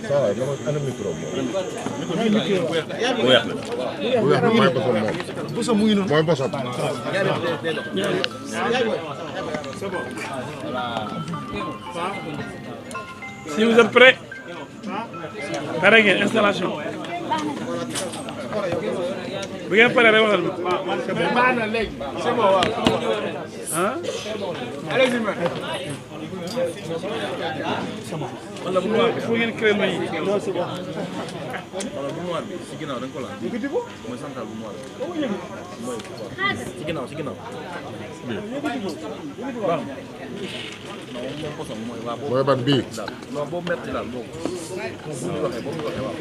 Ça, ana micro mooy bosam mooy bosam. Si vous êtes prêts, pare ngeen installation. bu ngeen paree rek waxal ah. wala bu noir bi fu ngeen créé ma yi. non c'est bon. wala bu noir bi si ginnaaw da nga ko laal. mooy central bu noir bi. mooy si ginnaaw si ginnaaw. waaw. mooy ban bii. non boobu metti daal boobu. boobu waxee waaw.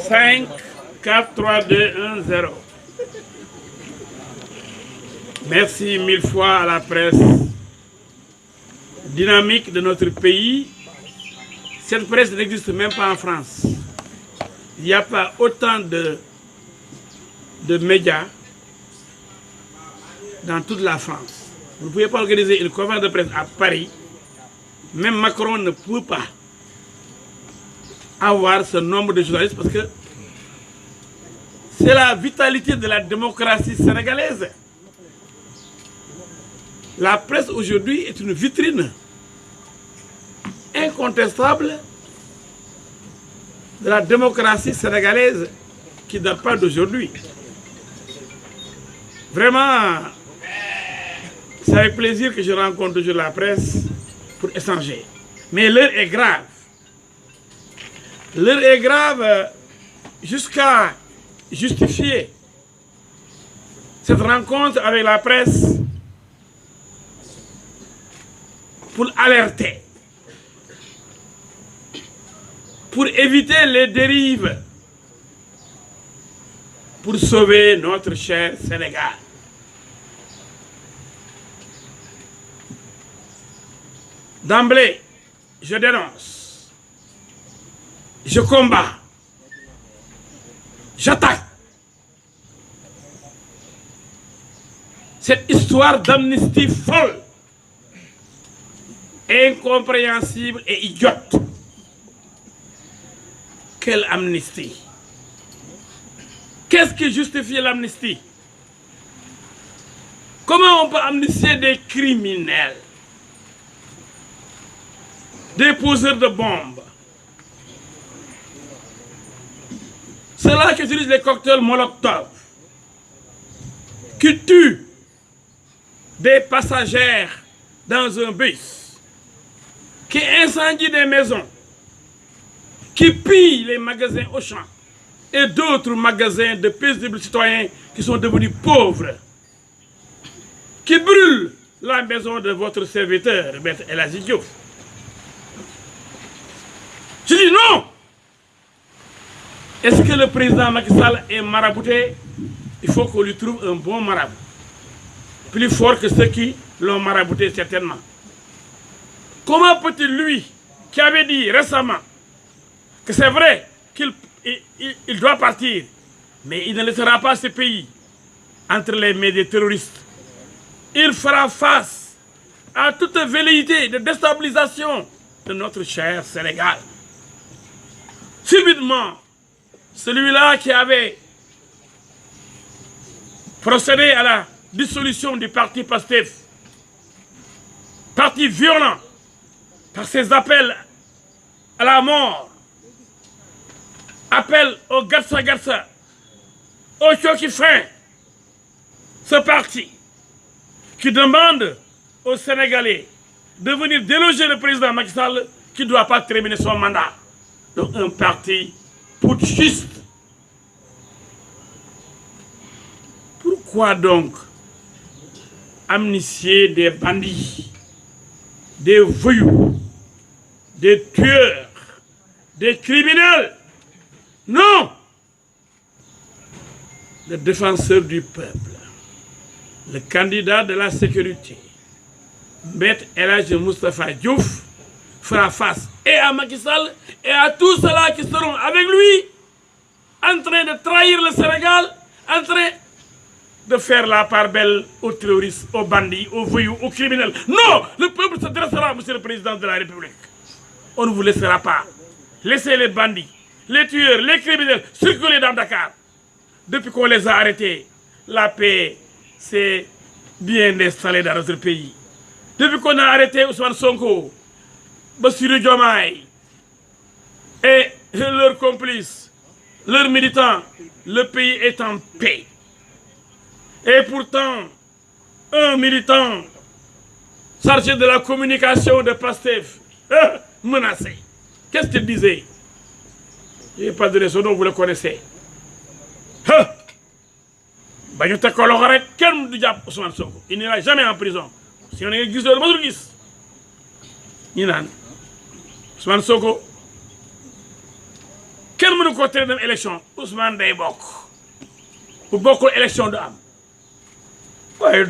5, 4, 3, 2, 1, 0. Merci mille fois à la presse dynamique de notre pays. Cette presse n'existe même pas en France. Il n'y a pas autant de médias dans toute la France. Vous ne pouvez pas organiser une conférence de presse à Paris. Même Macron ne peut pas avoir ce nombre de journalistes parce que c'est la vitalité de la démocratie sénégalaise. La presse aujourd'hui est une vitrine incontestable de la démocratie sénégalaise qui ne date pas d'aujourd'hui. Vraiment, c'est avec plaisir que je rencontre toujours la presse pour échanger. Mais l'heure est grave. L'heure est grave jusqu'à justifier cette rencontre avec la presse pour alerter, pour éviter les dérives, pour sauver notre cher Sénégal. D'emblée, je dénonce, je combats, j'attaque cette histoire d'amnistie folle, incompréhensible et idiote. Quelle amnistie? Qu'est-ce qui justifie l'amnistie? Comment on peut amnistier des criminels, des poseurs de bombes, ceux-là qui utilisent les cocktails Molotov, qui tuent des passagers dans un bus, qui incendient des maisons, qui pillent les magasins Auchan et d'autres magasins de paisibles citoyens qui sont devenus pauvres, qui brûlent la maison de votre serviteur, Maître El Hadji Diouf. Je dis non! Est-ce que le président Macky Sall est marabouté? Il faut qu'on lui trouve un bon marabout. Plus fort que ceux qui l'ont marabouté certainement. Comment peut-il, lui, qui avait dit récemment que c'est vrai qu'il doit partir, mais il ne laissera pas ce pays entre les mains des terroristes. Il fera face à toute velléité de déstabilisation de notre cher Sénégal. Subitement, celui-là qui avait procédé à la dissolution du parti PASTEF, parti violent, par ses appels à la mort, appel au Gatsa Gatsa, au choc fin, ce parti qui demande aux Sénégalais de venir déloger le président Macky Sall qui ne doit pas terminer son mandat. Donc un parti putschiste. Pourquoi donc amnistier des bandits, des voyous, des tueurs, des criminels? Non! Le défenseur du peuple, le candidat de la sécurité, Maître El Hadji Moustapha Diouf, fera face et à Macky Sall et à tous ceux-là qui seront avec lui en train de trahir le Sénégal, en train de faire la part belle aux terroristes, aux bandits, aux voyous, aux criminels. Non, le peuple se dressera, Monsieur le Président de la République. On ne vous laissera pas. Laissez les bandits, les tueurs, les criminels circuler dans Dakar. Depuis qu'on les a arrêtés, la paix s'est bien installée dans notre pays. Depuis qu'on a arrêté Ousmane Sonko, Bassirou Diomaye et leurs complices, leurs militants, le pays est en paix. Et pourtant, un militant chargé de la communication de Pastef, menacé. Qu'est-ce qu'il disait? Il n'y a pas de raison, vous le connaissez. Il n'ira jamais en prison. Si on est guise de l'autre guise. Ousmane Sonko. Quel monde côté de l'élection? Ousmane Day Bok. Pour beaucoup d'élections d'âme.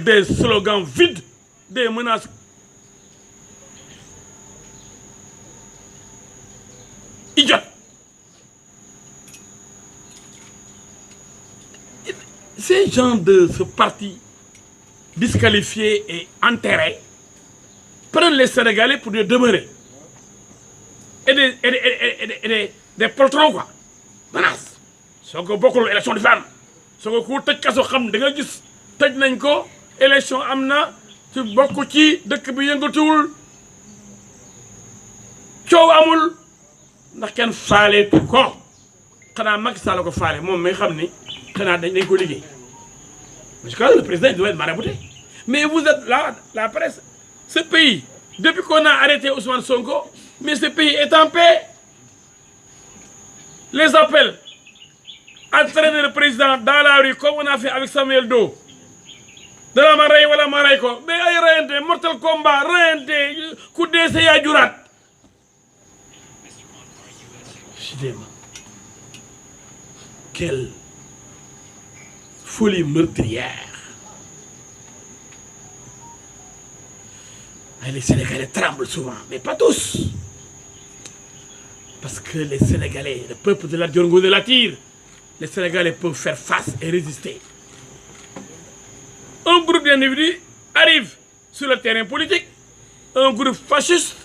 Des slogans vides, des menaces. Idiotes. Ces gens de ce parti disqualifiés et enterrés prennent les Sénégalais pour les demeurer. Et des poltrons, quoi. Menaces. Ce que beaucoup d'élections de femmes. Ce que vous avez dit, tëj nañ ko élection am na ci bokk ci dëkk bi yëngatuwul coow amul ndax kenn faaleetu ko xanaa Macky Sall ko faale moom mi xam ni xanaa dañ ko liggéey parce que le président doit être marabouté. Mais vous êtes là, la presse, ce pays, depuis qu'on a arrêté Ousmane Sonko, mais ce pays est en paix. Les appels à traîner le président dans la rue comme on a fait avec Samuel Doe. De la maray wala maray ko mais ay reyante mortel combat reyante ku dese ya jurat quelle folie meurtrière. Les Sénégalais tremblent souvent, mais pas tous. Parce que les Sénégalais, le peuple de la Diongo de la Tire, les Sénégalais peuvent faire face et résister. Un groupe d'individus arrive sur le terrain politique, un groupe fasciste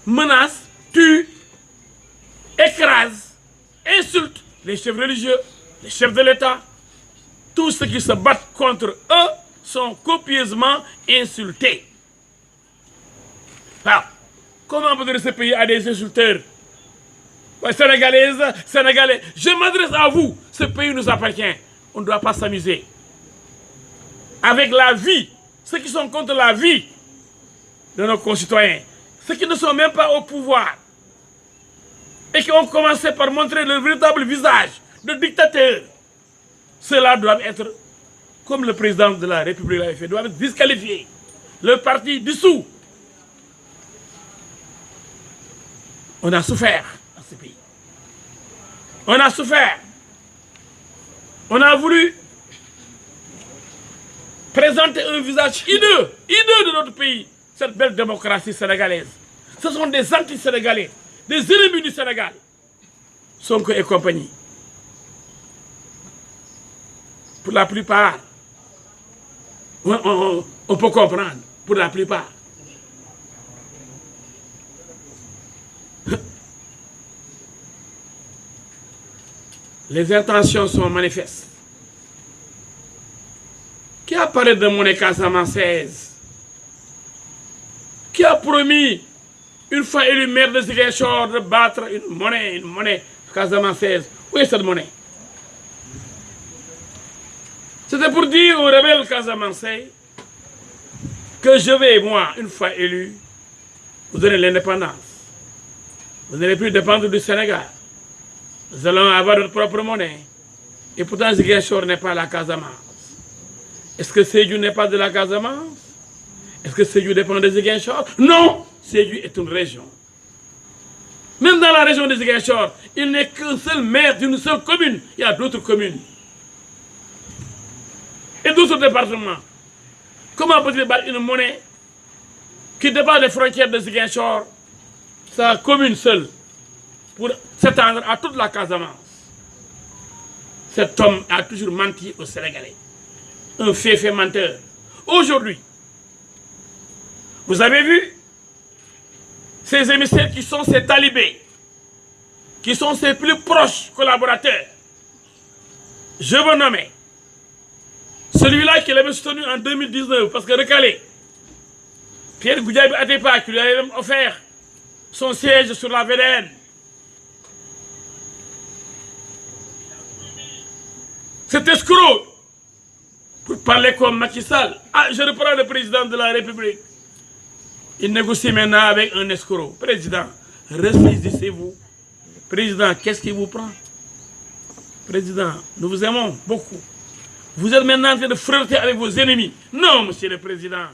menace, tue, écrase, insulte les chefs religieux, les chefs de l'État. Tous ceux qui se battent contre eux sont copieusement insultés. Alors, comment peut-être ce pays a des insulteurs? Ouais, Sénégalaises, Sénégalais, je m'adresse à vous, ce pays nous appartient. On ne doit pas s'amuser. Avec la vie, ceux qui sont contre la vie de nos concitoyens, ceux qui ne sont même pas au pouvoir, et qui ont commencé par montrer leur véritable visage de dictateur, ceux-là doivent être, comme le président de la République l'avait fait, doivent être disqualifiés. Le parti dissous. On a souffert dans ce pays. On a souffert. On a voulu présenter un visage hideux de notre pays, cette belle démocratie sénégalaise. Ce sont des anti-sénégalais, des ennemis du Sénégal, Sonko et compagnie. Pour la plupart, on peut comprendre, pour la plupart. Les intentions sont manifestes. Qui a parlé de monnaie casamançaise? Qui a promis, une fois élu maire de Ziguinchor, de battre une monnaie casamançaise? Où est cette monnaie? C'était pour dire aux rebelles casamançais que je vais, moi, une fois élu, vous donner l'indépendance. Vous n'allez plus dépendre du Sénégal. Nous allons avoir notre propre monnaie. Et pourtant, Ziguinchor n'est pas la Casamance. Est-ce que Sédhiou n'est pas de la Casamance? Est-ce que Sédhiou dépend de Ziguinchor? Non! Sédhiou est une région. Même dans la région de Ziguinchor, il n'est qu'un seul maire d'une seule commune. Il y a d'autres communes. Et d'autres départements. Comment peut-il battre une monnaie qui dépasse les frontières de Ziguinchor, sa commune seule, pour s'étendre à toute la Casamance? Cet homme a toujours menti aux Sénégalais. un fait menteur. Aujourd'hui, vous avez vu ces émissaires qui sont ses talibés, qui sont ses plus proches collaborateurs. Je veux nommer celui-là qui l'avait soutenu en 2019, parce que recalé, Pierre Goudiaby Atepa, qui lui avait même offert son siège sur la VDN. Cet escroc, pour parler comme Macky Sall, je reprends le président de la République. Il négocie maintenant avec un escroc. Président, ressaisissez-vous. Président, qu'est-ce qui vous prend? Président, nous vous aimons beaucoup. Vous êtes maintenant en train de flirter avec vos ennemis. Non, monsieur le président.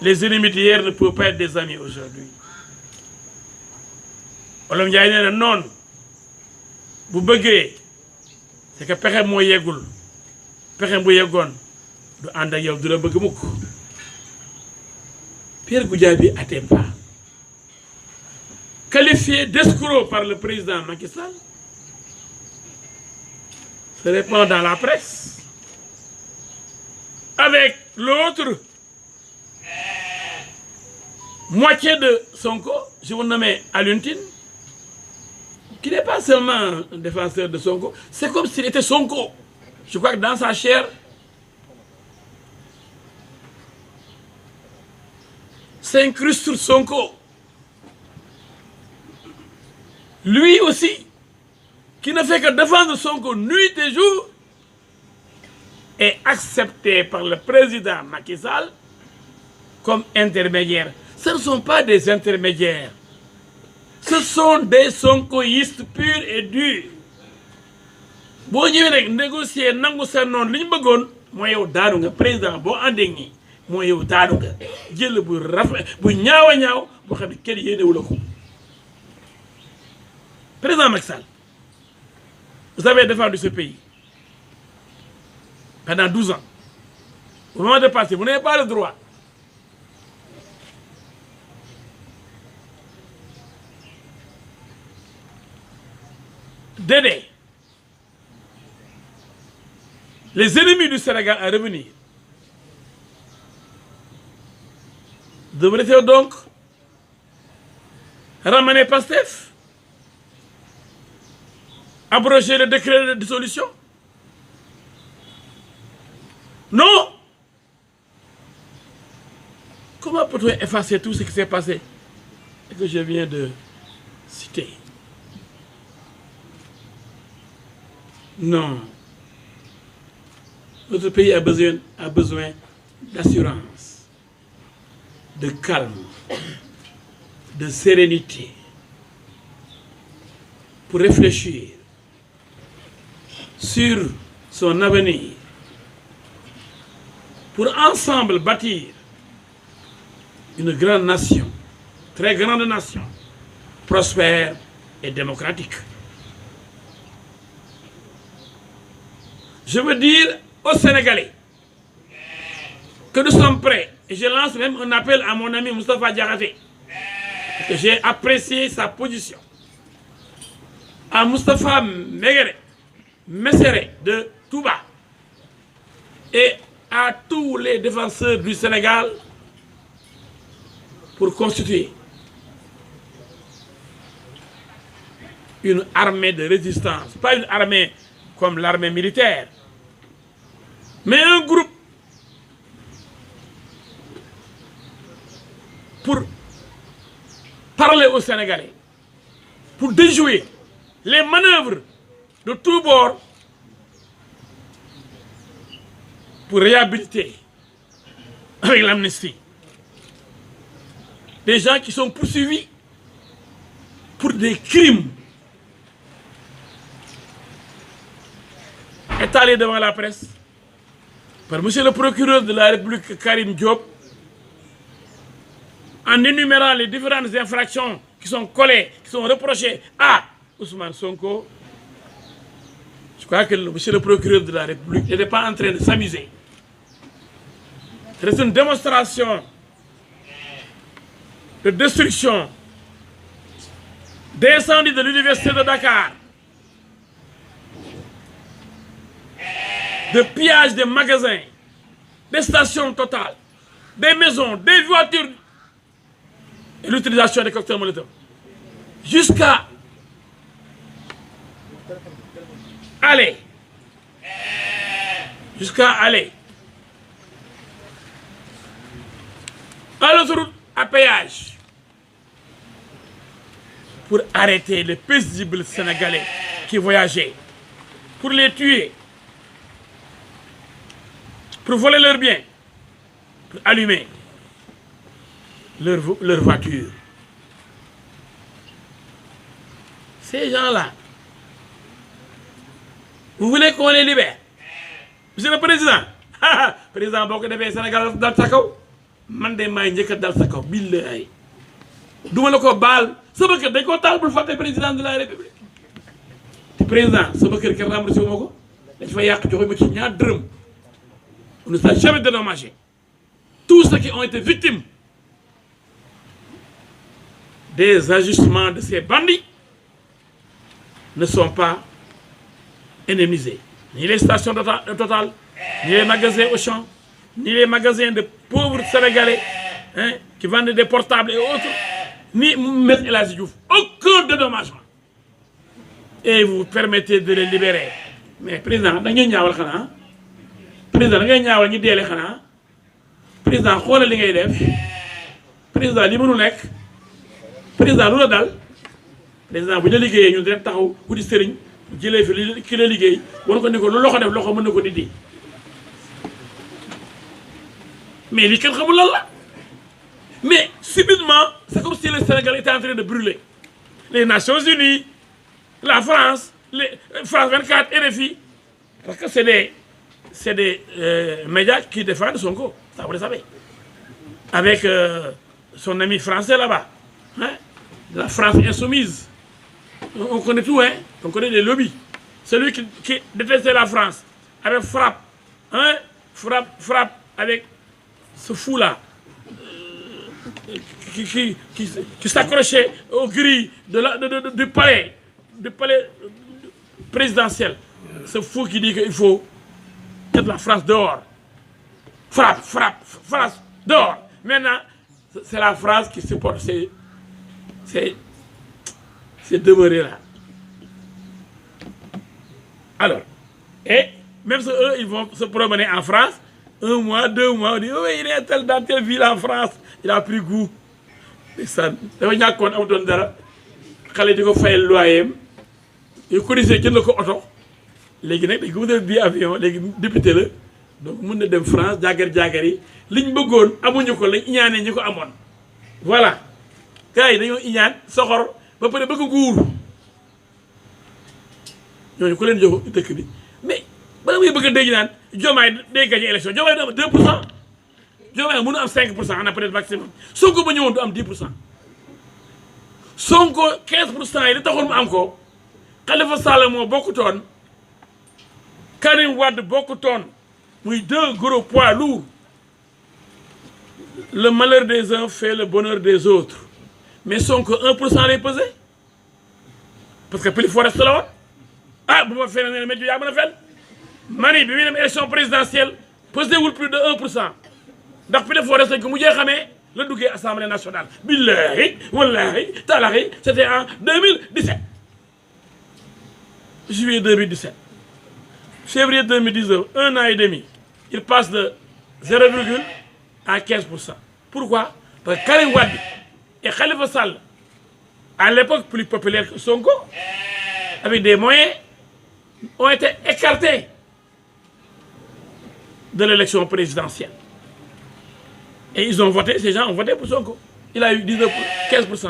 Les ennemis d'hier ne peuvent pas être des amis aujourd'hui. Olom Ndiaye nee na non. Bu bëggee c'est que pexe moo yeggul pexe bu yeggoon du ànd ak yow du la bëgg mukk. Pierre Goudiaby Atepa, qualifié d'escroc par le président Macky Sall, se répand dans la presse avec l'autre moitié de Sonko, je vous nomme Alioune Tine, qui n'est pas seulement un défenseur de Sonko, c'est comme s'il était Sonko. Je crois que dans sa chair, s'incruste Sonko. Lui aussi, qui ne fait que défendre Sonko nuit et jour, est accepté par le président Macky Sall comme intermédiaire. Ce ne sont pas des intermédiaires. Ce sont des sonkoïstes purs et durs. boo ñëwee nag négocier nangu sa noonu li ñu bëggoon mooy yow daanu nga président boo àndee ñi mooy yow daanu nga jël bu rafet bu ñaaw a ñaaw boo xam ne kenn yéenewu la ko. Président Macky Sall, vous avez défendu ce pays pendant 12 ans. Au moment de passer, vous n'avez pas le droit d'aider les ennemis du Sénégal à revenir. Devrait-il donc ramener Pastef, abroger le décret de dissolution? Non! Comment peut-on effacer tout ce qui s'est passé et que je viens de citer? Non. Notre pays a besoin d'assurance, de calme, de sérénité pour réfléchir sur son avenir, pour ensemble bâtir une grande nation, très grande nation, prospère et démocratique. Je veux dire aux Sénégalais que nous sommes prêts, et je lance même un appel à mon ami Moustapha Diakhaté, que j'ai apprécié sa position, à Moustapha Messere de Touba et à tous les défenseurs du Sénégal pour constituer une armée de résistance, pas une armée comme l'armée militaire, mais un groupe pour parler aux Sénégalais, pour déjouer les manœuvres de tous bords, pour réhabiliter avec l'amnistie des gens qui sont poursuivis pour des crimes étalés devant la presse par monsieur le procureur de la République Karim Diop, en énumérant les différentes infractions qui sont collées, qui sont reprochées à Ousmane Sonko. Je crois que monsieur le procureur de la République n'était pas en train de s'amuser. C'est une démonstration de destruction, d'incendie de l'université de Dakar, de pillage des magasins, des stations Total, des maisons, des voitures et l'utilisation des cocktails Molotov. Jusqu'à aller à l'autoroute à péage pour arrêter les paisibles Sénégalais qui voyageaient, pour les tuer, pour voler leurs biens, pour allumer leur voiture. Ces gens-là, vous voulez qu'on les libère? Monsieur le Président, président boo ko defee Sénégal dal sa kaw man de maay njëkk a dal sa kaw billahi duma la ko baal sama kër dañ koo taal bul fàtte président de la République te président sama kër kenn remboursé wu ma ko dañ fa yàq joxe ma ci ñaar dërëm on ne s'est jamais dédommagé. Tous ceux qui ont été victimes des ajustements de ces bandits ne sont pas indemnisés. Ni les stations de Total, ni les magasins Auchan, ni les magasins de pauvres Sénégalais qui vendent des portables et autres, ni M. El Hadji Diouf. Aucun dédommagement. Et vous permettez de les libérer. Mais président, da ngeen ñaawal xanaa président da ngay ñaawal ñi deele xanaa président xoolal li ngay def président li mënu nekk président lu la dal président bu ñu liggéeyee ñun dañ taxaw wuti sëriñ jëlee fi ki la liggéey war ko ni ko lu loxo def loxo mën na ko dindi mais li kenn xamul lan la mais subitement c'est comme si le Sénégal était en train de brûler. Les Nations Unies, la France, France 24, RFI, parce que c'est des médias qui défendent Sonko, ça vous le savez. Avec son ami français là-bas, la France insoumise. On connaît tout, on connaît les lobbies. Celui qui détestait la France, avec frappe, frappe avec ce fou-là, qui s'accrochait aux grilles du palais présidentiel. Ce fou qui dit qu'il faut mettre la France dehors. Frappe, France dehors. Maintenant, c'est la France qui supporte ces demeurés là. Alors, et même si eux, ils vont se promener en France, 1 mois, 2 mois, on dit, oui, il est dans telle ville en France, il a pris goût. Et ça, dafa ñàkkoon amutoon dara xale di ko fayal loyer yu cotisé jënd ko oto léegi nag dañ ko wutal bii avion léegi député la donc mën na dem France jaagar yi liñ bëggoon amuñu ko lañ iñaanee ñi ko amoon. voilà gars yi dañoo iñaan soxor ba pare bëgg nguur ñooñu ku leen jox dëkk bi mais ba muy bëgg a dégg naan Diomaye day gagné élection Diomaye du am 2%. Diomaye mënu am 5% on a peut-être maximum Sonko ba ñëwoon du am 10%. Sonko 15% yi li taxoon mu am ko Khalifa Sall moo bokkutoon Karim Wade bokkutoon muy 2 gros poids lourds. Le malheur des uns fait le bonheur des autres mais Sonko 1% lay pesé parce que plus fort reste la woon ah bu ma feneen ne météo yaa mën a fen mani bi muy dem élection présidentielle pesé wul plus de 1%. ndax plus fort reste ko mu jee xamee la duggee assemblée nationale billahi wallahi talahi c'était en 2017 juillet 2017 février 2019 1 an et demi il passe de 0, à 15%. Pourquoi? Parce que Karim Wade et Khalifa Sall à l'époque plus populaire que Sonko avec des moyens ont été écartés de l'élection présidentielle. Et ils ont voté, ces gens ont voté pour Sonko. Il a eu 15%.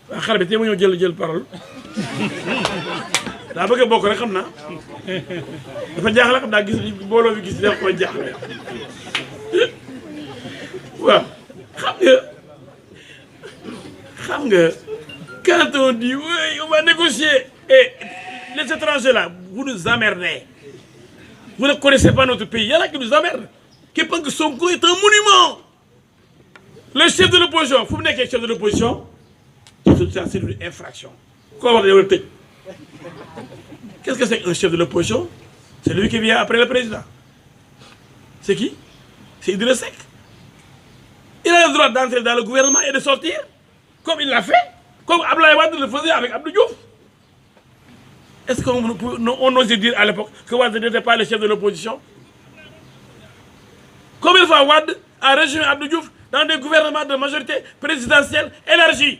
waaw xale bi tey ma ñëw jël parole daa bëgg a bokk rek xam naa dafa jaaxle xam naa gis mbooloo bi gis dafa koy jaaxle waaw xam nga quand on dit oui on va négocier et les étrangers là vous nous emmerdez vous ne connaissez pas notre pays il y en a qui nous emmerdent qui pensent que Sonko est un monument. Le chef de l'opposition, fu mu nekkee chef de l'opposition, c'est une infraction. Quoi war a tëj? Qu'est-ce que c'est qu'un chef de l'opposition? C'est lui qui vient après le président. C'est qui? C'est Idriss Seck. Il a le droit d'entrer dans le gouvernement et de sortir, comme il l'a fait, comme Abdoulaye Wade le faisait avec Abdou Diouf. Est-ce qu'on osait dire à l'époque que Wade n'était pas le chef de l'opposition? Combien de fois Wade a régimé Abdou Diouf dans des gouvernements de majorité présidentielle élargie?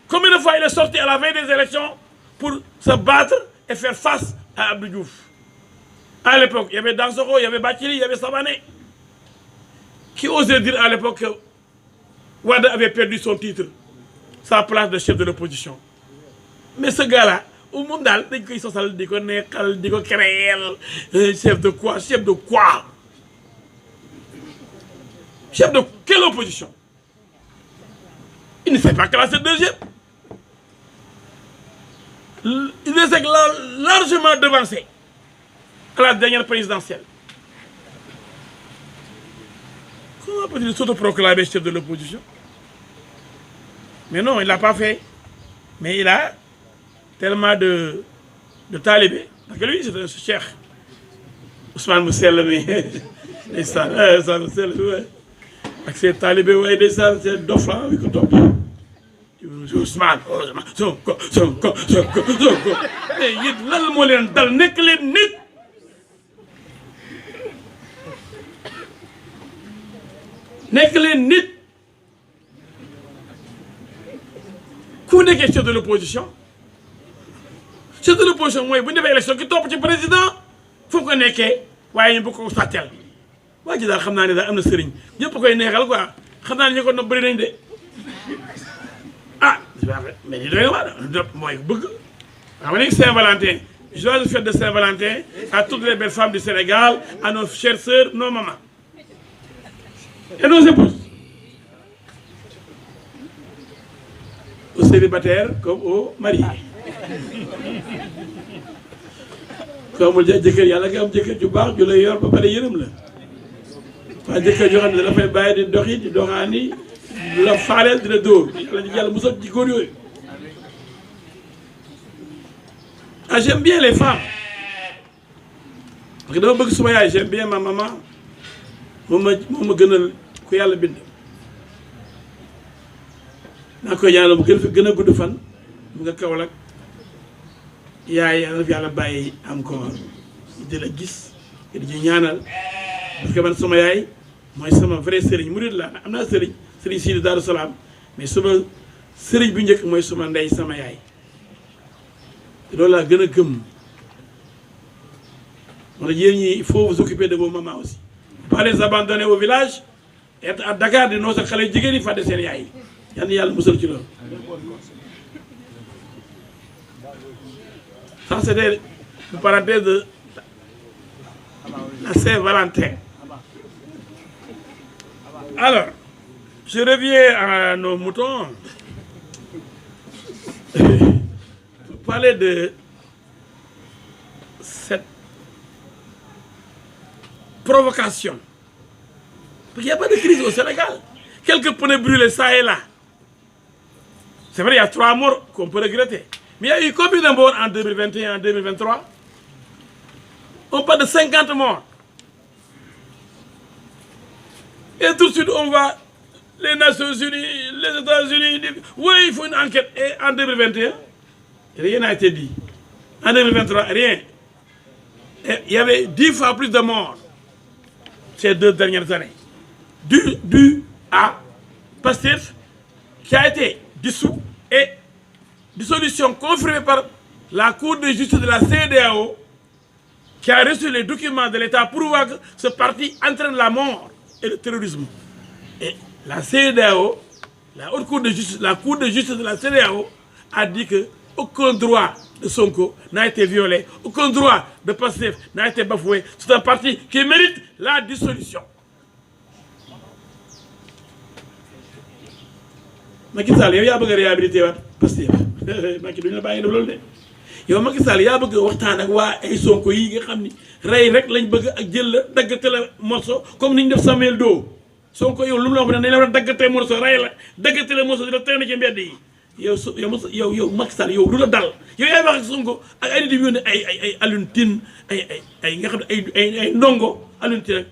Combien de fois il est sorti à la veille des élections pour se battre et faire face à Abdou Diouf? À l'époque, il y avait Dansokho, il y avait Bathily, il y avait Savané. Qui osait dire à l'époque que Wade avait perdu son titre, sa place de chef de l'opposition? Mais ce gars-là, au monde, il chef de quoi? Chef de quoi? Chef de quelle opposition? Il ne s'est pas classé deuxième. Il est largement devancé à la dernière présidentielle. Comment peut-il s'autoproclamer chef de l'opposition? Mais non, il ne l'a pas fait. Mais il a tellement de talibés. Parce que lui, c'est un cheikh. Ousmane Moussel, mais ça, Moussel, ouais. Avec ses talibés, ouais, des ça, c'est dof là, oui, que dof. Ousmane, Sonko. Mais il lan moo leen dal nekk leen nit. Nekk leen nit. Ku nekkee chef de l'opposition? Chef de l'opposition mooy bu ñu defee élection ki topp ci président fu mu ko nekkee waaye ñu bëgg ko sàcceel. waa ji daal xam naa ne daal am na sëriñ ñëpp koy neexal quoi xam naa ne ñu ko nopp bëri nañ de ah mais li doy na waar mooy bëgg xam nga Saint-Valentin joyeux fête de Saint-Valentin à toutes les belles femmes du Sénégal, à nos chères sœurs, nos mamans et nos épouses, aux célibataires comme aux mariés. Comme le jëkkër yàlla nga am jëkkër ju baax ju lay yor ba pare yërëm la waaye jëkkër joo xam ne dafay bàyyi di doxi di doxaani du la faaleel di la dóor yàlla musal ci góor yooyu. Ah, j'aime bien les femmes parce que dama bëgg suma yaay, j'aime bien ma maman moom ma gënal ku yàlla bind. naa koy ñaanal mu gën a gudd fan mu nga Kaolack yaay yàlla fi yàlla bàyyi encore di la gis te di ñu ñaanal parce que man sama yaay mooy sama vrai sëriñ murid la am naa sëriñ Sidi Darou Salaam mais sama sëriñ bu njëkk mooy sama ndey sama yaay te loolu laa gën a gëm. moo tax yéen ñi il faut vous occuper de vos mamans aussi, pas les abandonner au village, être à Dakar di noo sa xale jigéen yi fàtte seen yaay yal na yàlla musal ci loolu. Ça c'était une parenthèse de la Saint-Valentin. Alors, je reviens à nos moutons pour parler de cette provocation. Parce qu'il n'y a pas de crise au Sénégal. Quelques pneus brûlés ça et là. C'est vrai, il y a 3 morts qu'on peut regretter. Mais il y a eu combien de morts en 2021, en 2023? On parle de 50 morts. Et tout de suite, on voit les Nations Unies, les États-Unis, oui, il faut une enquête. Et en 2021, rien n'a été dit. En 2023, rien. Et il y avait 10 fois plus de morts ces 2 dernières années. Dû à Pastef, qui a été dissous et dissolution confirmée par la Cour de justice de la CEDEAO, qui a reçu les documents de l'État pour voir que ce parti entraîne la mort et le terrorisme. Et la CEDEAO, la Haute Cour de justice, la Cour de justice de la CEDEAO a dit que aucun droit de Sonko n'a été violé, aucun droit de Pastef n'a été bafoué. C'est un parti qui mérite la dissolution. Macky Sall yow yaa bëgg a réhabilité waat Pastef Macky duñu la bàyyi def loolu de yow Macky Sall yaa bëgg a waxtaan ak waa ay Sonko yi nga xam ni rey rek lañ bëgg ak jël la daggate la morceau comme ni ñu def Samuel Doe Sonko yow lu mu la wax ne dañ la war a daggate morceau rey la daggate la morceau di la traîner ci mbedd yi yow Macky Sall yow du la dal yow yaay wax ak Sonko ak ay nit yu yónnee ay Alioune Tine ay nga xam ne ay ndongo Alioune Tine rek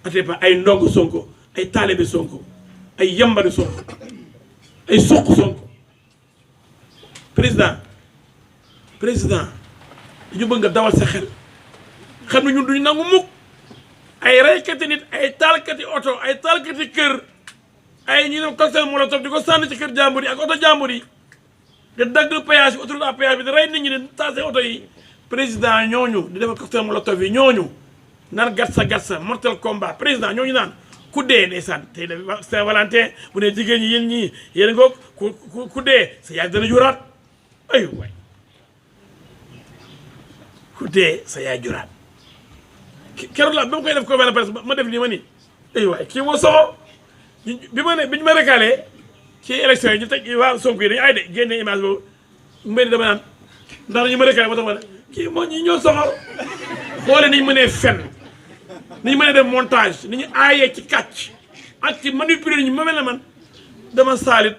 Atepa ay ndongo Sonko ay taalibe Sonko ay yambari Sonko ay suq Sonko président dañu bëgg nga dawal sa xel xam ne ñun duñu nangu mukk ay reykati nit ay taalkati oto ay taalkati kër ay ñi dem cocktail molotov di ko sànni ci kër jàmbur yi ak oto jàmbur yi di dagg péage bi autoroute à péage bi di rey nit ñi di taase oto yi président ñooñu di defal cocktail molotov yi ñooñu naan gatsa mortel combat président ñooñu naan ku dee ndeysaan tey la Saint-Valentin bu ne jigéen ñi yéen ñii yéen ngoog ku dee sa yaay dana juraat ay waay ku dee sa yaay juraat keroog la ba ma koy def conférence de presse ma def nii ma ni ay waay kii moo soxo bi ñu ma recalé ci élection yi ñu teg waa Sonko yi dañu ay de génne image boobu mbéy dama naan ndax ñu ma recalé moo tax ma ne kii moo ñi ñoo soxor xoole ni ñu mënee fen ni ñu mënee def montage ni ñu aayee ci kàcc ak ci manipuler ñu ma mel ne man dama saalit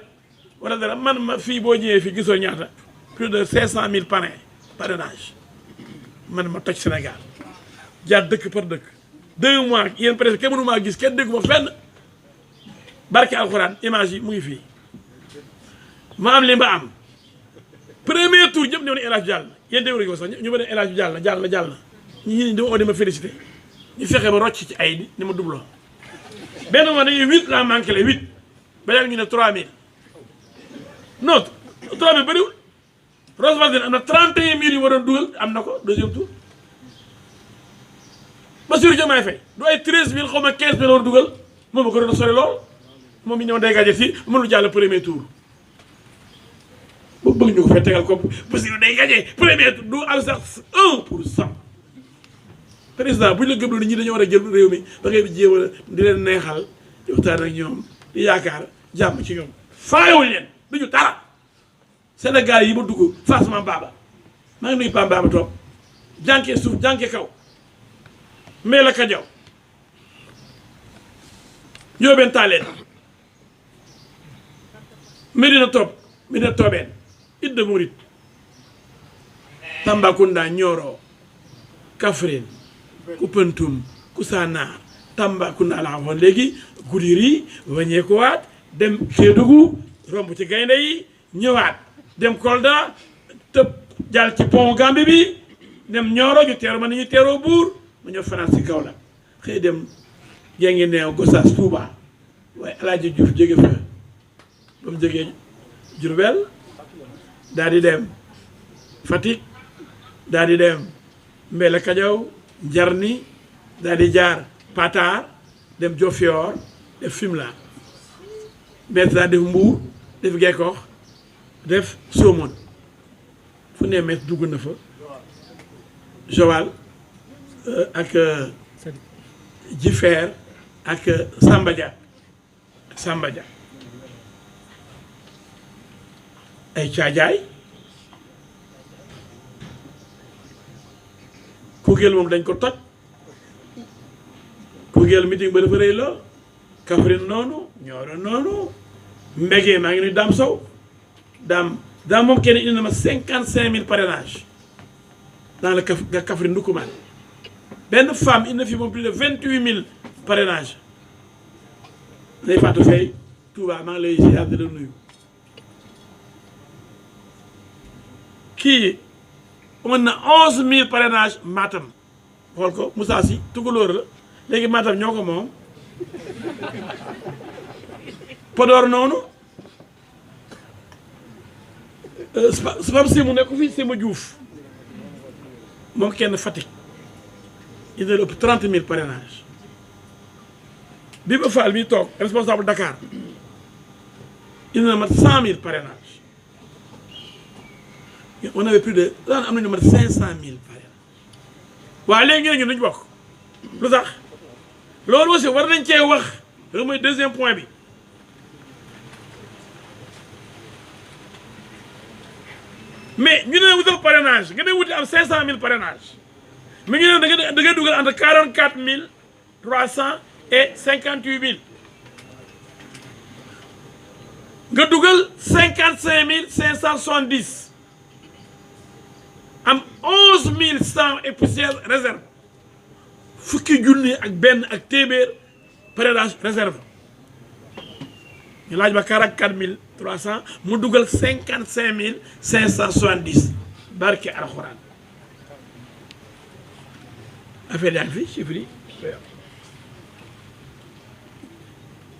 wala dara man ma fii boo ñëwee fii gisoo ñaata plus de 500 000 parrainage man ma toj Sénégal jaar dëkk par dëkk 2 mois yéen presque kenn mënu maa gis kenn déggu ma fenn barke alxuraan image yi mu ngi fii ma am li ma am premier tour ñëpp ñëw ne El Hadj jàll na yéen déglu ko sax ñu ma ne El Hadj jàll na ñi dama oo di ma félicité ñu fexe ba rocc ci ay ni ma doublon benn mois dañuy 8 laa manqué le 8 ba léegi ñu ne 3000 non 3000 bëriwul Rose Wardini am na 31000 yu waroon dugal am na ko deuxième tour Bassirou Diomaye Faye du ay 13000 xaw ma 15000 la war dugal moom ma ko doon sori lool moom mi ñëw day gàjje si mënul jàll premier tour boobu bëgg ñu ko fay tegal ko Bassirou day gàjje premier tour du am sax 1%. président bu ñu la gëmloo nit ñi dañoo war a jël réew mi ba ngay jéem a di leen neexal di waxtaan ak ñoom di yaakaar jàmm ci ñoom faayewuñ leen duñu dara Sénégal yi ma dugg Fassman Baba maa ngi nuyu Pam Baba toog jànkee suuf jànkee kaw mais la kajaw Ndiobène Tallene Medina Tobène Idda Mouride Tambacounda Nioro Kaffrine Koupentoum Koussanar Tambacounda la waxoon léegi Goudiri wàññeekuwaat dem Kédougou romb ci gaynde yi ñëwaat dem Kolda tëb jàll ci pont Gambie bi dem Nioro ñu teeru ma ni ñu teeroo buur ma ñëw fanaan si kaw la xëy dem jàngi neew Gossas Touba waaye El Hadj Diouf jóge fa ba mu jógee Diourbel daal di dem Fatick daal di dem Mbella Kajaw Njarni daal di jaar Patar dem Diofior def Fimela Metz daal def Mbour def Gekkox def Somone fu ne Metz dugg na fa Joal ak Jifeer ak Samba Dia ay caajaay Koungheul moom dañ ko toj Koungheul meeting ba dafa rëy lool Kaffrine noonu Nioro noonu Mbégué maa ngi nuy Dame Sow daam moom kenn indi na ma 55000 parrainage dans le Kaffrine Ndoukoumane benn femme indi na fi moom plus de 28000 parrainage Ndeye Fatou Faye Touba maa ngi lay ziar di la nuyu kii mën na 11000 parrainage Matam xool ko Moussa Sy tukulóor la léegi Matam ñoo ko moom Podor noonu Spam si mu nekk fii Sema Diouf moom kenn Fatick indi la ëpp 30000 parrainage bi ba Fall bi toog responsable Dakar indi na mat 100000 parrainage on avait plus de daan am nañu mat 500000 parrainage waaye léegi ñun duñu bokk lu tax loolu aussi war nañ cee wax loolu mooy deuxième point bi mais ñu ne wutal parrainage nga ne wuti am 500000 parrainage mais ñu ne da ngay dugal entre 44300 et 58000 nga dugal 55 570 am 11 100 et poussière réserve fukki junni ak benn ak téeméer parrainage réserve ñu laaj ba 44 300 mu dugal 55 570 barke alxuraan affaire yaa ngi fi chiffre yi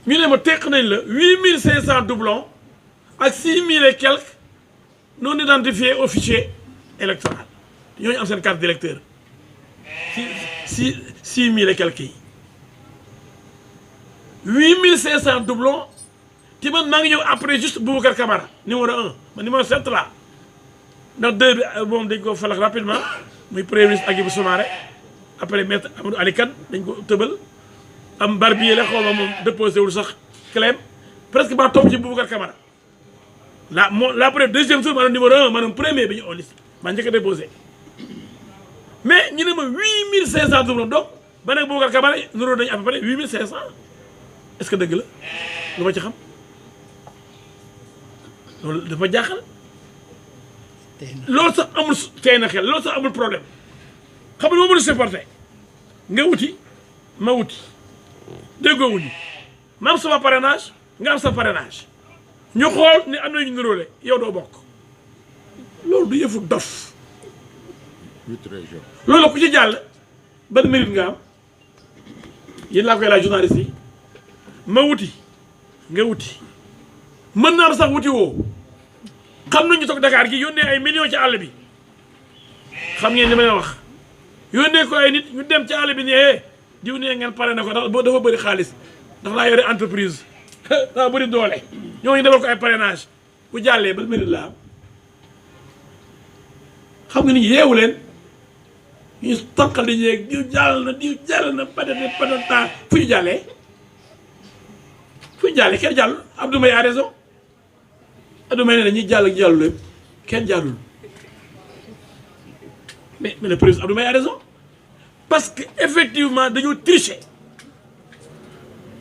ñu ne ma teq nañ la 8500 doublons ak 6000 et quelques non identifiés au fichier électoral ñooñu am seen carte d'électeur 6000 et quelques yi 8500 doublons te man maa ngi ñëw après juste Boubacar Camara numéro 1 man numéro 7 la ndax 2 bi moom dañ ko falak rapidement muy premier ministre Hadjibou Soumaré après maître Amadou Ali Kane dañ ko tëbal am barbier la xaw ma moom déposé wul sax clem presque ba topp ci Boubacar Camara la première deuxième tour maanaam numéro 1 maanaam premier bi ñu on liste maa njëkk a déposé mais ñu ne ma 8500 doublons donc ba nag Boubacar Camara nuroo nañu à peu près 8500 est-ce que dëgg la lu ma ci xam loolu dafa jaaxal loolu sax amul tey na xel loolu sax amul problème xam nga moo mën a supporter nga wuti ma wuti déggoo wuñu ma am sama parrainage nga am sa parrainage ñu xool ni am nañu niróole yow doo bokk loolu du yëfu dof 8 régions. loolu la ku ci jàll ban mérite nga am yéen laa koy laaj journaliste yi ma wuti nga wuti mën naa am sax wuti woo xam nañu toog Dakar gi yónnee ay millions ci àll bi xam ngeen li may wax yónnee ko ay nit ñu dem ci àll bi ne diw nee ngeen pare na ko ndax boo dafa bëri xaalis ndax laa yore entreprise daa bëri doole ñooñu defal ko ay parrainage bu jàllee ba mérite la am xam nga ni yeewu leen ñu tànqal di ñeeg diw jàll na patata fu ñu jàllee kenn jàll Abdou Mbaye a raison Abdou Mbaye nee na ñi jàll ak jàllul lépp kenn jàllul mais le président Abdou Mbaye a raison parce que effectivement dañoo tricher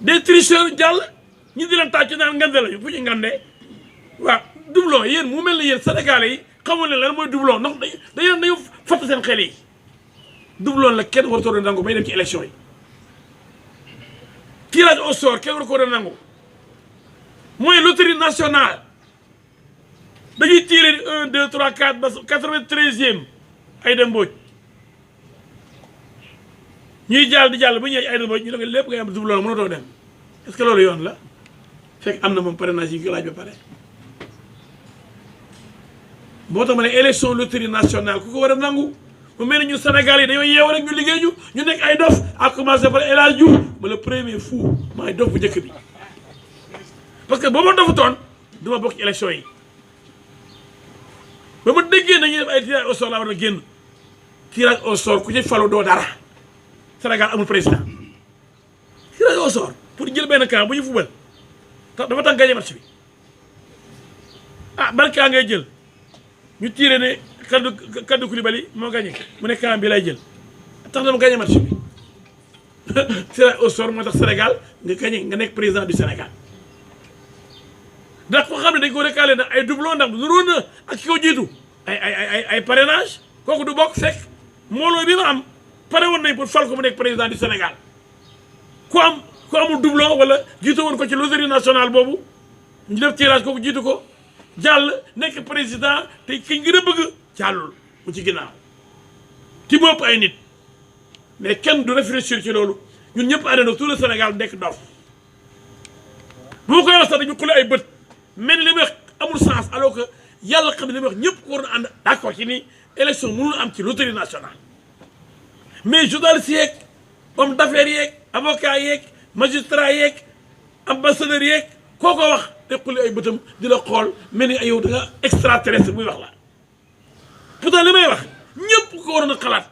des tricheurs jàll ñu di leen tàcc naan ngande lañu fu ñu ngandee waaw doublon yéen mu mel ne yéen Sénégalais yi xamul ne lan mooy doublon ndax dañu fatt seen xel yi doublon la kenn war a doon nangu bay dem ci élection yi tirage au sort kenn war ko doon nangu mooy loterie nationale dañuy tiré 1 2 3 4 ba 93e ay dem mbooj ñuy jàll di jàll bu ñëwee ay dem mbooj ñu ne lépp ngay am doublon mënatoo dem est-ce que loolu yoon la fekk am na moom parrainage yi ñu ko laaj ba pare. moo tax ma ne élection loterie nationale ku ko war a nangu mu mel ni ñu Sénégal yi dañoo yeewu rek ñu liggéey ñu nekk ay dof à commencer par El Hadj Diouf ma le premier fou maay dof bu njëkk bi parce que boo ma dofutoon du ma bokk ci élection yi ba ma déggee nañuy def ay tirage au sort laa war a génn tirage au sort ku ci falu doo dara Sénégal amul président tirage au sort pour jël benn camp bu ñu fubal dafa tax gagné match bi ah ban camp ngay jël ñu tiré ne kaddu Koulibaly moo gagné mu ne camp bi lay jël tax na mu gagné match bi tirage au sort moo tax Sénégal nga gagné nga nekk président du Sénégal ndax ko xam ne dañ ko recalé nag ay doublon ndax nuróo na ak ki ko jiitu ay parrainage kooku du bokk fekk mbooloo bi ma am pare woon nañ pour fal ko mu nekk président du Sénégal ku amul doublon wala jiitu woon ko ci loterie nationale boobu ñu def tirage kooku jiitu ko jàll nekk président te ki ngir a bëgg jàllul mu ci ginnaaw ti bopp ay nit mais kenn du réfléchir ci loolu ñun ñëpp àndandoo tout le Sénégal nekk dof bu ma koy wax sax dañu xule ay bët mel ni li muy wax amul sens alors que yàlla xam ne li muy wax ñëpp ko war na ànd d'accord ci ni élection mënul am ci loterie nationale mais journaliste yeeg homme d'affaires yeeg avocat yeeg magistrat yeeg ambassadeur yeeg koo ko wax te xule ay bëtam di la xool mel ni ay yow da nga extraterrestre muy wax la pourtant li may wax ñëpp ko waroon a xalaat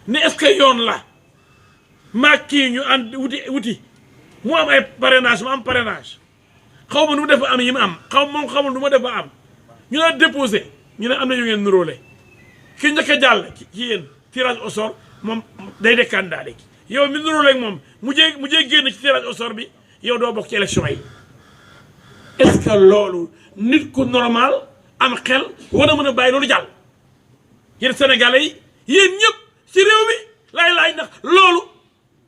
ne est-ce que yoon la maa kii ñu ànd wuti mu am ay parrainage mu am parrainage xaw ma nu mu def ba am yi mu am xamul nu ma def ba am ñu la déposé ñu ne am na yu ngeen nuróole ki njëkk a jàll ci yéen tirage au sort moom day de candidat léegi yow mi nuróole ak moom mujjee génn ci tirage au sort bi yow doo bokk ci élection yi est-ce que loolu nit ku normal am xel war a mën a bàyyi loolu jàll yéen sénégalais yi yéen ñëpp ci réew mi laay ndax loolu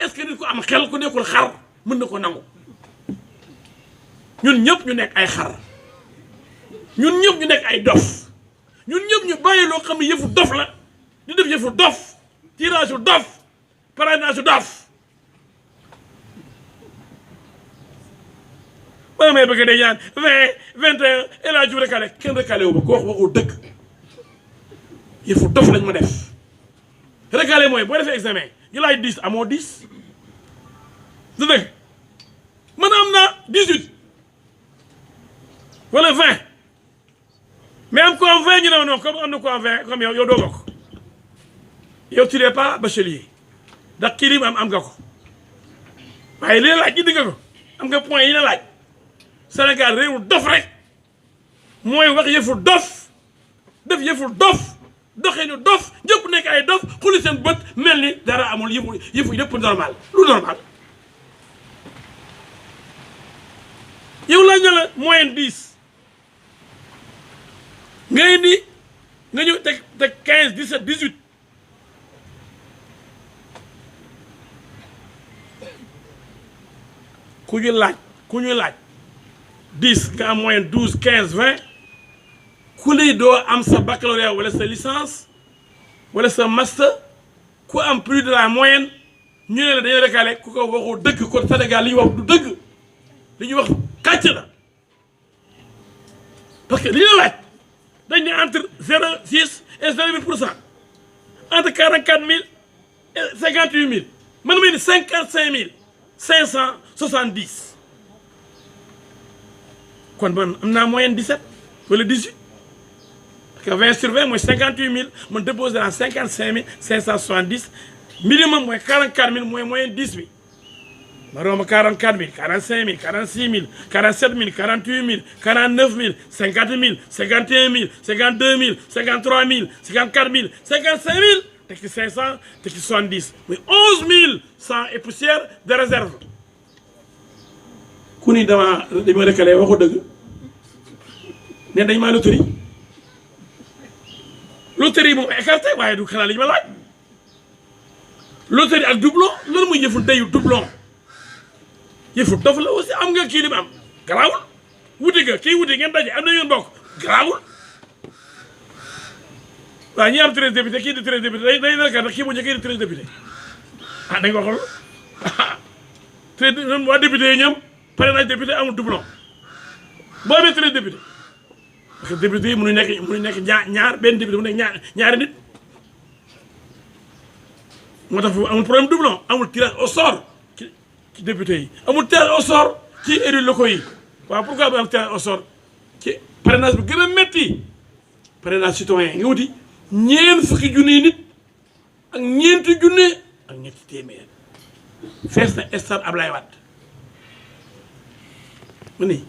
est-ce que nit ku am xel ku nekkul xar mën na ko nangu ñun ñëpp ñu nekk ay xar ñun ñëpp ñu nekk ay dof ñun ñëpp ñu bàyyi loo xam ne yëfu dof la di def yëfu dof tirage yu dof parrainage yu dof ba may bëgg day ñaan 20 21 et la ju recalé kenn recalé wu ma ko waxu dëgg yëfu dof lañ ma def recalé mooy boo defee examen ñu laaj 10 amoo 10 du dëgg man am naa 18 wala 20 mais am ko am 20 ñu ne non comme am na ko am 20 comme yow doo bokk yow tu n'es pas bachelier ndax kii am nga ko waaye li la laaj indi nga ko am nga point yi la laaj Sénégal réewu dof rek mooy wax yëfu dof def yëfu dof doxee ñu dof ñëpp nekk ay dof xuli seen bët mel ni dara amul yëfu yëpp normal lu normal yow laaj na la moyenne 10 nga indi nga ñëw teg 15 17 18 ku ñu laaj 10 nga am moyenne 12 15 20 ku lay doo am sa baccalauréat wala sa licence wala sa master ku am plus de la moyenne ñu ne la dañuy recalé ku ko waxu dëgg ko Sénégal li ñuy wax du dëgg li ñuy wax kàcc la parce que li ñu laaj dañ ne entre 0,6 et 0,8% entre 44 000 et 58 000 man may ni 55 570 kon man am naa moyenne 17 wala 18 parce que 20 sur 20 mooy 58 000 man déposé dans 55 570 minimum mooy 44 000 mooy moyenne 10 bi ma romb 44 000 45 000 46 000 47 000 48 000 49 000 50 000 51 000 52 000 53 000 54 000 55 000 teg ci 500 teg ci 70 muy 11 100 et poussière de réserve ku ni dama recalé waxu dëgg ne dañ maa loterie moom écarté waaye du xanaa li ñu ma laaj loterie ak doublon loolu muy yëfu ndeyu doublon yëfu dof la aussi am nga kii li mu am garaawul wuti nga kii wuti ngeen daje am na ngeen bokk garaawul waaw ñi am 13 député kii di 13 député day nekk kii bu njëkk di 13 député ah da nga ko xool 13 waa député yi ñoom parrainage député amul doublon boo amee 13 député parce que député yi mënuñ nekk ñaar benn député mu nekk ñaari nit moo tax foofu amul problème doublon amul tirage au sort ci député yi amul tirage au sort ci élus locaux yi waaw pourquoi bu am tirage au sort ci parrainage bi gën a métti parrainage citoyen nga wuti ñeent fukki junni nit ak ñeenti junne ak ñetti téeméer fees na stade Ablaye Wade mu ni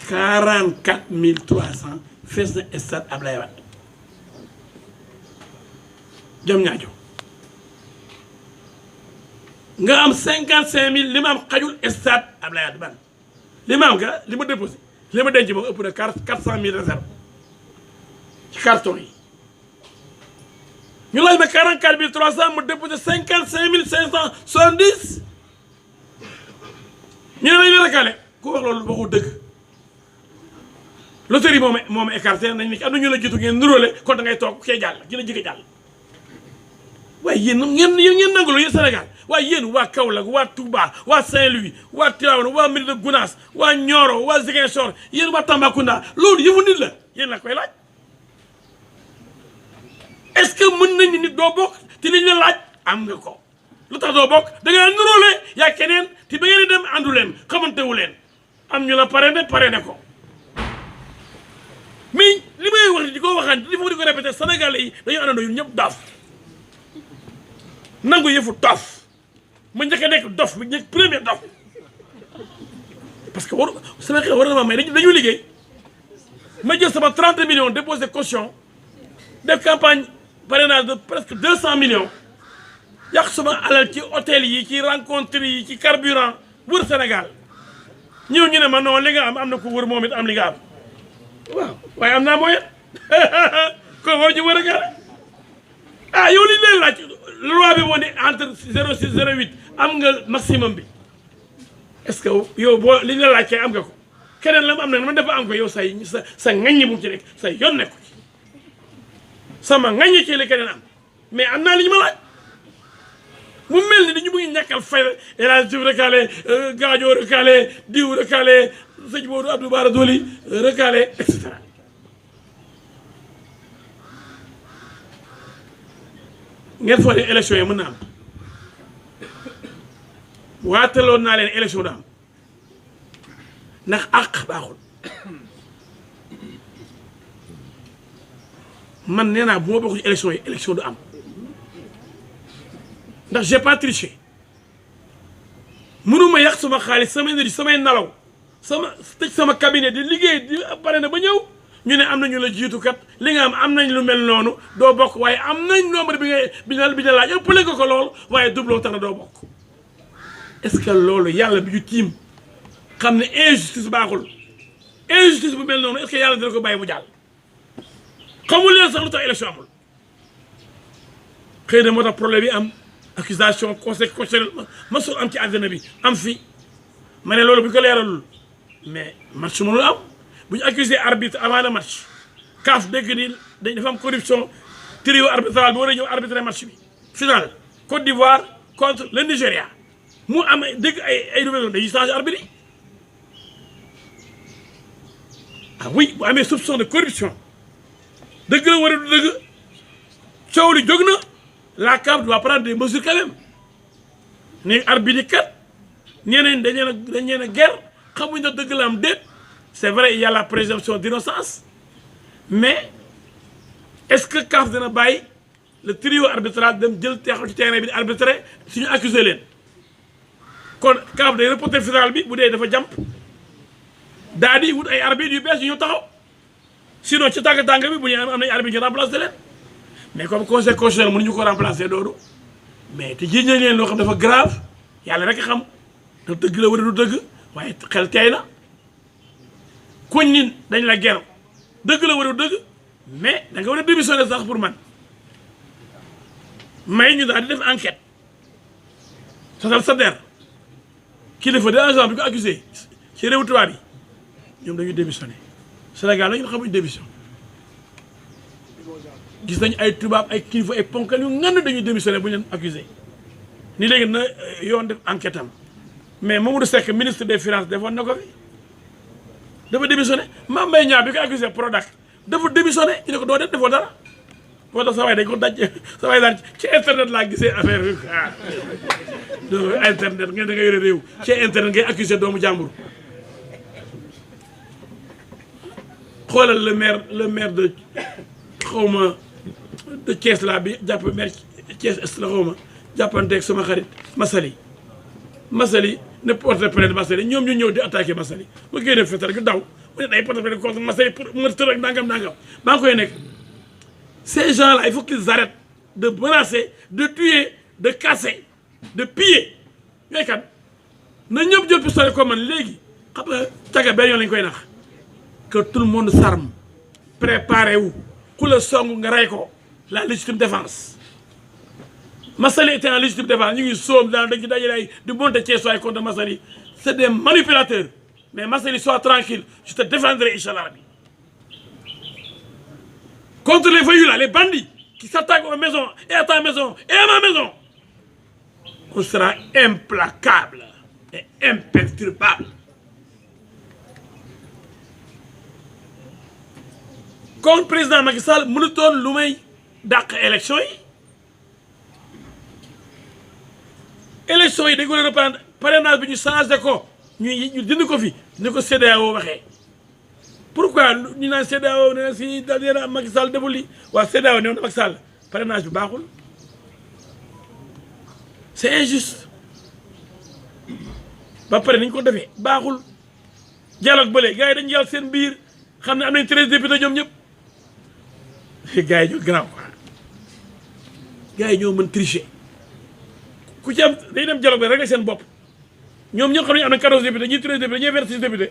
44 300 fees na stade Ablaye Wade jam ñaajo nga am 55 000 li ma am xajul stade Ablaye Wade ban li ma am nga li ma déposé li ma denc moom ëpp na 400 000 réserve ci carton yi ñu laaj ma 44 300 ma déposé 55 570 ñu ne nañu recalé ku wax loolu waxu dëgg loterie moom écarté nañ ni am na ñu la jiitu ngeen nuróole kon da ngay toog kee jàll ki la jëkk jàll waaye yéen ngeen nangalu yéen Sénégal waaye yéen waa Kaolack waa Touba waa Saint-Louis waa Tivaouane waa Médina Gounass waa Nioro waa Ziguinchor yéen waa Tambacounda loolu yëfu nit la yéen la koy laaj est-ce que mën nañu nit doo bokk te liñ la laaj am nga ko lu tax doo bokk da ngaa nuróole yaa keneen te ba ngeen di dem àndu leen xamantewu leen am ñu la parrainé ko mais li may wax di ko waxaan di ko répété Sénégalais yi dañoo àndandoo ñun ñëpp daaf nangu yëfu dof ma njëkk a nekk dof ma njëkk premier dof parce que sama xel war na ma may dañu liggéey ma jël sama 30 millions déposé caution def campagne parrainage de presque 200 millions yàq sama alal ci hôtel yi ci rencontre yi ci carburant wër Sénégal ñëw ñu ne ma non li nga am na ko wër moom it am li nga am waaw waaye am naa moyen kon war ñu war a gaare ah yow li leen laaj loi bi moo ne entre 0,6 0,8 am nga maximum bi est-ce que yow boo li la laaj kay am nga ko keneen la mu am na man dafa am ko yow sa ŋaññi bu mu ci nekk sa yoon nekk ko ci sama ŋaññi ci li keneen am mais am naa li ñu ma laaj mu mel ni dañu bëgg ñàkkal fay El Hadj Diouf recalé Gadio recalé diw recalé sëñ Modou Abdou Bara Dolly recalé et cetera ngeen foog ne élection yi mën na am waataloon naa leen élection du am ndax àq baaxul man nee naa bu ma bokk ci élection yi élection du am ndax j'ai pas triché mënuma yàq sama xaalis sama énergie samay nalaw tëj sama cabinet di liggéey di pare na ba ñëw ñu ne am nañu la jiitu kat li nga am nañ lu mel noonu doo bokk waaye am nañ nombre bi nga laaj ëppale ko lool waaye doublon tax na doo bokk est-ce que loolu yàlla bi ñu tiim xam ne injustice baaxul injustice bu mel noonu est-ce que yàlla dina ko bàyyi mu jàll xamul leen sax lu tax élection amul xëy na moo tax problème yi am accusation conseil constitutionnel masul am ci àddina bi am fi ma ne loolu bu ñu ko leeralul mais match mënul am bu ñu accusé arbitre avant le match CAF dégg ni dafa am corruption trio arbitral bi war a ñëw arbitrer match bi final Côte d'Ivoire contre le Nigéria mu am dégg ay nouvelles dañuy changer arbitre yi ah oui bu amee soupçon de corruption dëgg la war a du dëgg coow li jóg na la CAF doit prendre des mesures quand même ne arbitre yi kat ñeneen dañ leen a guerre xamuñ na dëgg la am déet c'est vrai il y a la présomption d'innocence mais est-ce que CAF dina bàyyi le trio arbitral dem jël teexal ci terrain bi di arbitrer suñu accusé leen kon CAF day reporter final bi bu dee dafa jàmp daa di wut ay arbitre yu bees yu ñu taxaw sinon ci tàng-tàng bi bu ñu am nañu arbitre ñu remplacer leen mais comme conseil constitutionnel mënuñu ko remplacer doodu mais te jiiñ nañ leen loo xam dafa grave yàlla rek xam da dëgg la wala du dëgg waaye xel tey na kuñ ni dañ la ger dëgg la wala du dëgg mais da nga war a démissionner sax pour man may ñu daal di def enquête sasal sa der kilifa de agent bi ko accusé ci réew tubaab yi ñoom dañuy démissionner Sénégal la ñun xamuñ démission gis nañu ay tubaab ay kilifa ay ponkal yu ngan dañuy démissionner bu ñu leen accusé ni léegi na yoon def enquête am mais Mamadou Seck ministre des finances defoon na ko fi dafa démissionné Mame Mbaye Niang bi ko accusé Prodac dafa démissionné ñu ne ko doo def defoo dara moo tax sa waay dañ ko daj sa waay daal ci internet laa gisee affaire bi ah internet ngeen da nga yore réew ci internet ngay accusé doomu jàmbur xoolal le maire de xawma de Thiès laa bi jàpp maire Thiès est la xawma jàppanteeg sama xarit Massaly ne porte plainte Massaly ñoom ñu ñëw di attaqué Massaly ma génne fetal gi daw mu ne day porte plainte contre Massaly pour meurtre ak nangam maa ngi koy nekk ces gens là il faut qu'ils arrêtent de menacer de tuer de casser de piller yooyu kan na ñëpp jël pistolet comme man léegi xam nga caga benn yoon lañ koy nax que tout le monde s'arme préparé wu ku la song nga rey ko la légitime défense Massaly était en légitime défense ñu ngi soom daal dañ ci dajale ay di monter Thiessois contre Massaly c'est des manipulateurs mais Massaly sois tranquille je te défendrai inchallah bi contre les voyous là les bandits qui s'attaquent aux maisons et à ta maison et à ma maison on sera implacable et imperturbable kon président Macky Sall mënutoon lu may dàq élection yi élection yi dañ ko reprendre parrainage bi ñu changé ko ñu dindi ko fi ni ko CEDEAO waxee pourquoi ñu naan CEDEAO ne si da Macky Sall deful li waa CEDEAO ne woon Macky Sall parrainage bi baaxul c'est injuste ba pare nañ ko defee baaxul dialogue bële gars yi dañu yàlla seen biir xam ne am nañ 13 députés ñoom ñëpp gars yi ñoo grand quoi gars yi ñoo mën tricher ku ci am day dem dialogue bi rek seen bopp ñoom ñoo xam ne am na 14 députés ñii 13 députés ñii 26 députés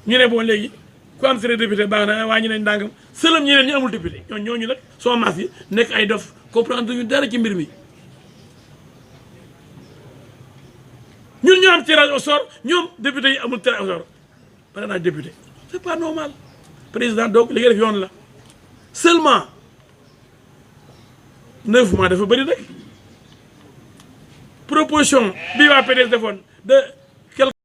ñu ne bon léegi ku am 13 députés baax na waa ñu ne ndàngam sëlëm ñeneen ñu amul député ñooñu nag soo maas yi nekk ay dof comprendre ñu dara ci mbir mi. ñun ñoo am tirage au sort ñoom député yi amul tirage au sort parrainage député c'est pas normal président donc li nga def yoon la seulement 9 mois dafa bëri rek proposition bi waa PDS defoon de